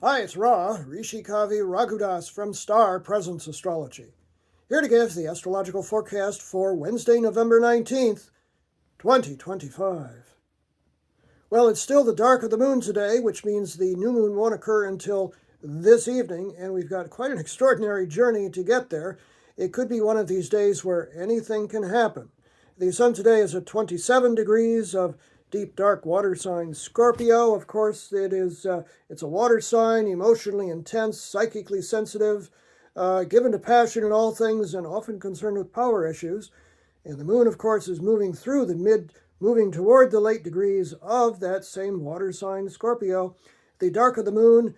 Hi, it's Ra, Rishi Kavi Raghudas from Star Presence Astrology, here to give the astrological forecast for Wednesday, November 19th, 2025. Well, it's still the dark of the moon today, which means the new moon won't occur until this evening, and we've got quite an extraordinary journey to get there. It could be one of these days where anything can happen. The sun today is at 27 degrees of deep dark water sign Scorpio. Of course, it's a water sign, emotionally intense, psychically sensitive, given to passion in all things, and often concerned with power issues. And the moon, of course, is moving toward the late degrees of that same water sign Scorpio. The dark of the moon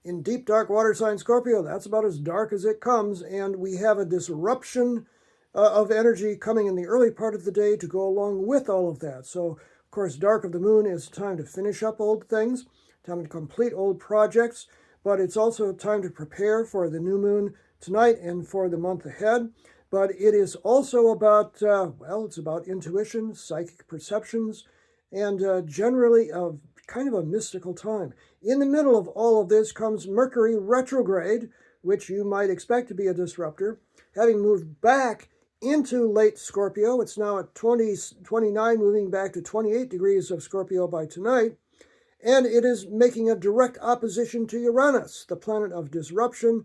in deep dark water sign Scorpio, that's about as dark as it comes, and we have a disruption of energy coming in the early part of the day to go along with all of that. So, of course, dark of the moon is time to finish up old things, time to complete old projects, but it's also time to prepare for the new moon tonight and for the month ahead. But it is also about, it's about intuition, psychic perceptions, and generally kind of a mystical time. In the middle of all of this comes Mercury retrograde, which you might expect to be a disruptor, having moved back into late Scorpio. It's now at 29, moving back to 28 degrees of Scorpio by tonight. And it is making a direct opposition to Uranus, the planet of disruption,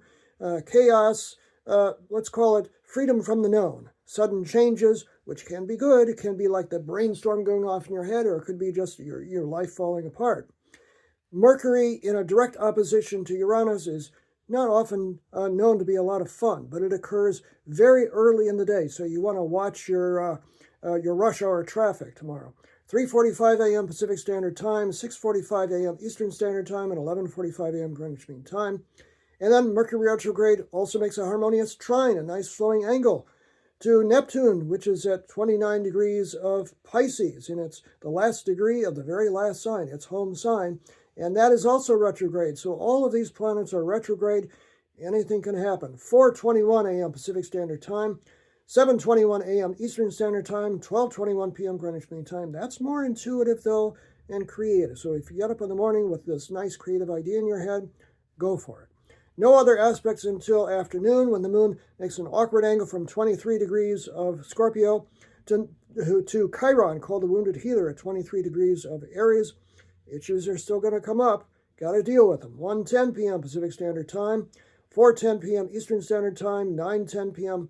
chaos, let's call it freedom from the known. Sudden changes, which can be good. It can be like the brainstorm going off in your head, or it could be just your life falling apart. Mercury in a direct opposition to Uranus is not often known to be a lot of fun, but it occurs very early in the day, so you want to watch your rush hour traffic tomorrow. 3:45 a.m. Pacific Standard Time, 6:45 a.m. Eastern Standard Time, and 11:45 a.m. Greenwich Mean Time. And then Mercury retrograde also makes a harmonious trine, a nice flowing angle, to Neptune, which is at 29 degrees of Pisces, and it's the last degree of the very last sign, its home sign. And that is also retrograde. So all of these planets are retrograde. Anything can happen. 4:21 a.m. Pacific Standard Time, 7:21 a.m. Eastern Standard Time, 12:21 p.m. Greenwich Mean Time. That's more intuitive, though, and creative. So if you get up in the morning with this nice creative idea in your head, go for it. No other aspects until afternoon, when the moon makes an awkward angle from 23 degrees of Scorpio to Chiron, called the Wounded Healer, at 23 degrees of Aries. Issues are still going to come up. Got to deal with them. 1:10 p.m. Pacific Standard Time, 4:10 p.m. Eastern Standard Time, 9:10 p.m.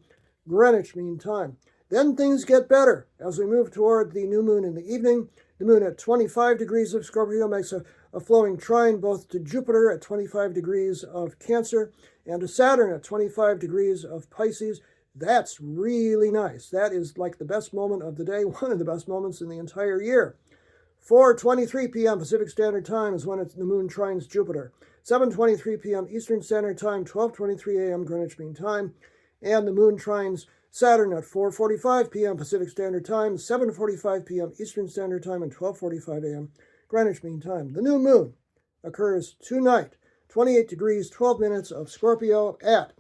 Greenwich Mean Time. Then things get better as we move toward the new moon in the evening. The moon at 25 degrees of Scorpio makes a flowing trine both to Jupiter at 25 degrees of Cancer and to Saturn at 25 degrees of Pisces. That's really nice. That is like the best moment of the day, one of the best moments in the entire year. 4:23 p.m. Pacific Standard Time is when the moon trines Jupiter. 7:23 p.m. Eastern Standard Time, 12:23 a.m. Greenwich Mean Time. And the moon trines Saturn at 4:45 p.m. Pacific Standard Time, 7:45 p.m. Eastern Standard Time, and 12:45 a.m. Greenwich Mean Time. The new moon occurs tonight, 28 degrees, 12 minutes of Scorpio at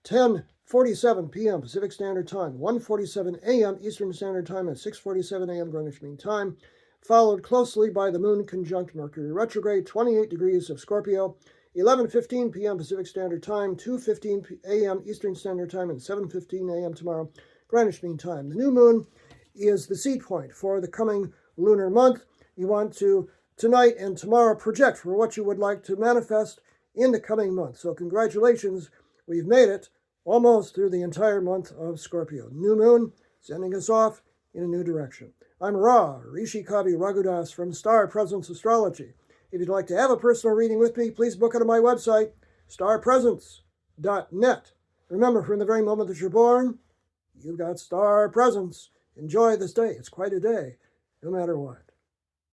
10:47 p.m. Pacific Standard Time, 1:47 a.m. Eastern Standard Time, and 6:47 a.m. Greenwich Mean Time, followed closely by the moon conjunct Mercury retrograde, 28 degrees of Scorpio, 11:15 p.m. Pacific Standard Time, 2:15 a.m. Eastern Standard Time, and 7:15 a.m. tomorrow, Greenwich Mean Time. The new moon is the seed point for the coming lunar month. You want to, tonight and tomorrow, project for what you would like to manifest in the coming month. So congratulations, we've made it almost through the entire month of Scorpio. New moon sending us off in a new direction. I'm Ra, Rishi Kavi Raghudas from Star Presence Astrology. If you'd like to have a personal reading with me, please book it on my website, starpresence.net. Remember, from the very moment that you're born, you've got star presence. Enjoy this day. It's quite a day, no matter what.